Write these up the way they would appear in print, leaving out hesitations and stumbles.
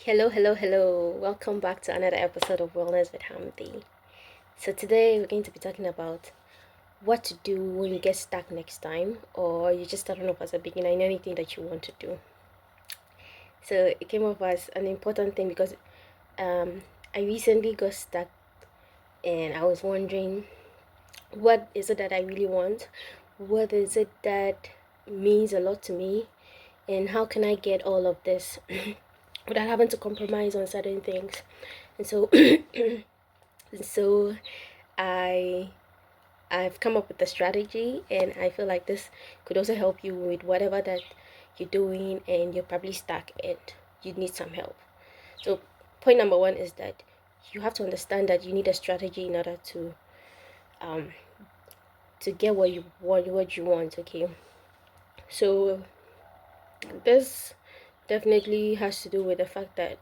Hello. Welcome back to another episode of Wellness with Hamdi. So, today we're going to be talking about what to do when you get stuck next time, or you just starting off as a beginner in anything that you want to do. So, it came up as an important thing because I recently got stuck and I was wondering what is it that I really want? What is it that means a lot to me? And how can I get all of this without having to compromise on certain things? And so so I I've come up with a strategy, and I feel like this could also help you with whatever that you're doing and you're probably stuck and you need some help. So point number one is that you have to understand that you need a strategy in order um to get what you want. Okay, so this definitely has to do with the fact that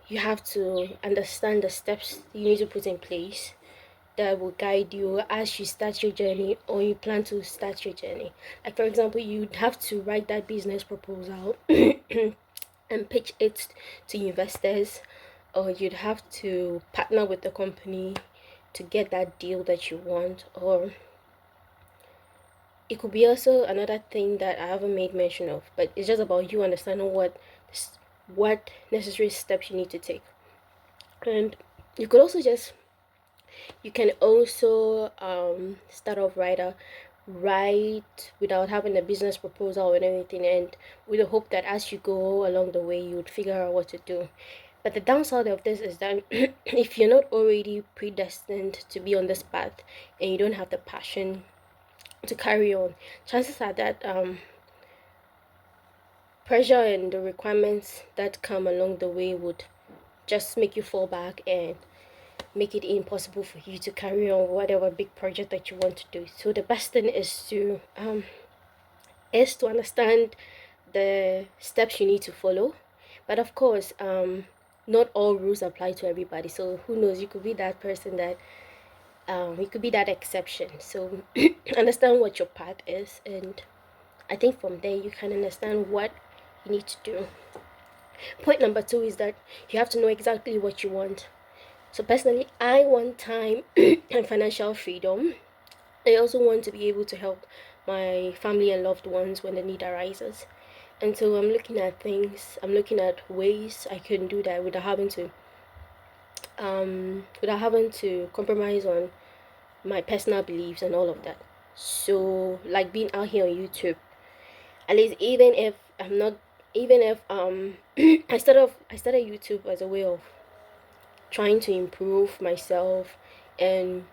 you have to understand the steps you need to put in place that will guide you as you start your journey or you plan to start your journey. Like, for example, you'd have to write that business proposal and pitch it to investors, or you'd have to partner with the company to get that deal that you want, or it could be also another thing that I haven't made mention of, but it's just about you understanding what necessary steps you need to take. And you could also just you can also start off right without having a business proposal or anything, and with the hope that as you go along the way you would figure out what to do. But the downside of this is that if you're not already predestined to be on this path and you don't have the passion to carry on, chances are that pressure and the requirements that come along the way would just make you fall back and make it impossible for you to carry on whatever big project that you want to do. So the best thing is to understand the steps you need to follow. But of course, not all rules apply to everybody. So who knows, you could be that person that you could be that exception. So understand what your path is, and I think from there you can understand what you need to do. Point number two is that you have to know exactly what you want. So personally, I want time and financial freedom. I also want to be able to help my family and loved ones when the need arises. And so I'm looking at ways I can do that without having to compromise on my personal beliefs and all of that. So, like being out here on YouTube, at least even if I started YouTube as a way of trying to improve myself and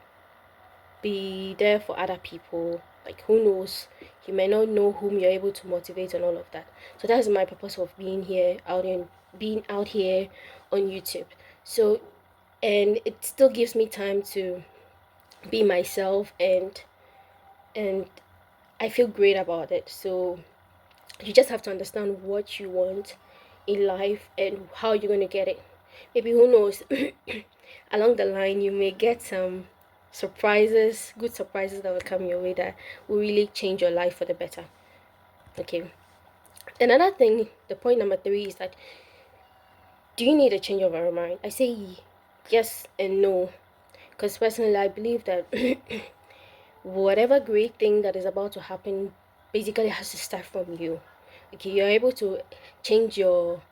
be there for other people. Like, who knows, you may not know whom you're able to motivate and all of that. So that's my purpose of being out here on YouTube. So, and it still gives me time to be myself, and I feel great about it. So you just have to understand what you want in life and how you're going to get it. Maybe, who knows, along the line you may get some good surprises that will come your way that will really change your life for the better. Okay, another thing, the point number three is that, do you need a change of your mind? I say yes and no, because personally I believe that whatever great thing that is about to happen basically has to start from you. Okay, you're able to change your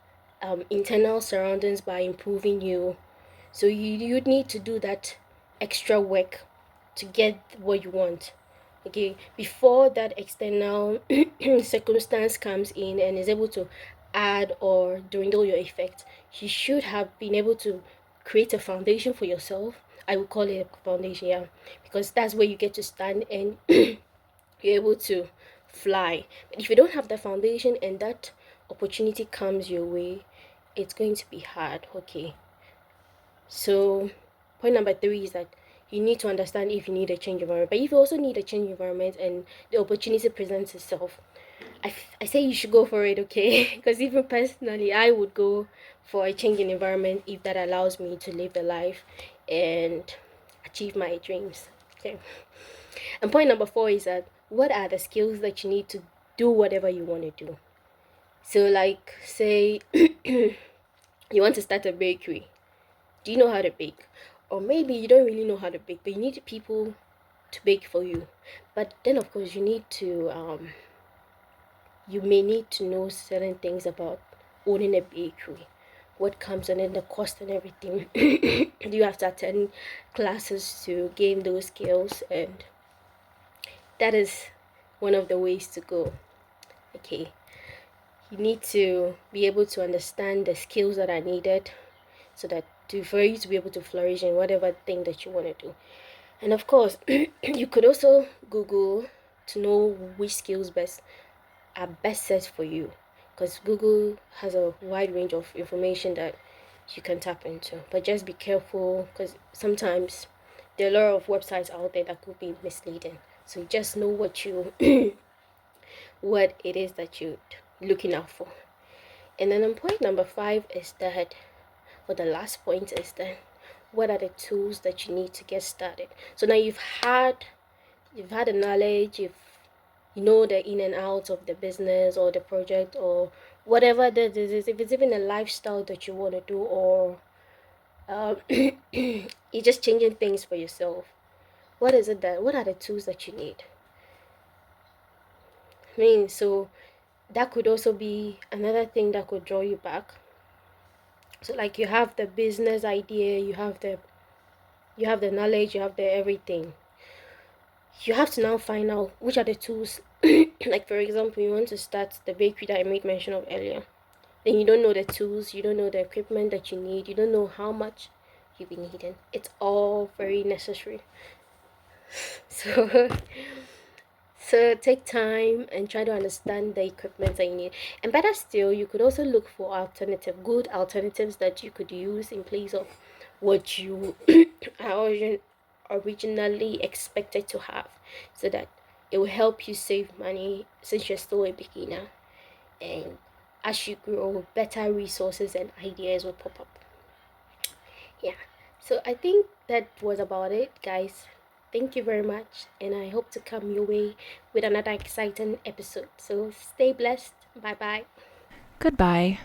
internal surroundings by improving you. So you need to do that extra work to get what you want. Okay, before that external circumstance comes in and is able to add or dwindle your effect, you should have been able to create a foundation for yourself. I would call it a foundation, yeah, because that's where you get to stand and you're able to fly. But if you don't have the foundation and that opportunity comes your way, it's going to be hard. Okay, so point number three is that you need to understand if you need a change environment. But if you also need a change environment and the opportunity presents itself, I say you should go for it, okay? Because even personally, I would go for a change in environment if that allows me to live the life and achieve my dreams. Okay. And point number four is that, what are the skills that you need to do whatever you want to do? So, like, say you want to start a bakery. Do you know how to bake? Or maybe you don't really know how to bake, but you need people to bake for you. But then, of course, you may need to know certain things about owning a bakery, what comes in it, the cost and everything. You have to attend classes to gain those skills, and that is one of the ways to go. Okay, you need to be able to understand the skills that are needed so that for you to be able to flourish in whatever thing that you want to do. And of course, you could also Google to know which skills are best set for you, because Google has a wide range of information that you can tap into. But just be careful, because sometimes there are a lot of websites out there that could be misleading. So just know what it is that you're looking out for. And then on point number 5 is that, or the last point is that, what are the tools that you need to get started? So now you've had the knowledge, you know the in and outs of the business or the project or whatever that is. If it's even a lifestyle that you want to do, or you're just changing things for yourself, what are the tools that you need? I mean, so that could also be another thing that could draw you back. So like, you have the business idea, you have the knowledge, you have the everything. You have to now find out which are the tools. Like, for example, you want to start the bakery that I made mention of earlier. Then you don't know the tools, you don't know the equipment that you need, you don't know how much you'll be needing. It's all very necessary. So so take time and try to understand the equipment that you need. And better still, you could also look for good alternatives that you could use in place of what you are originally expected to have, so that it will help you save money since you're still a beginner. And as you grow, better resources and ideas will pop up. Yeah. So I think that was about it, guys. Thank you very much, and I hope to come your way with another exciting episode. So stay blessed. Bye bye. Goodbye.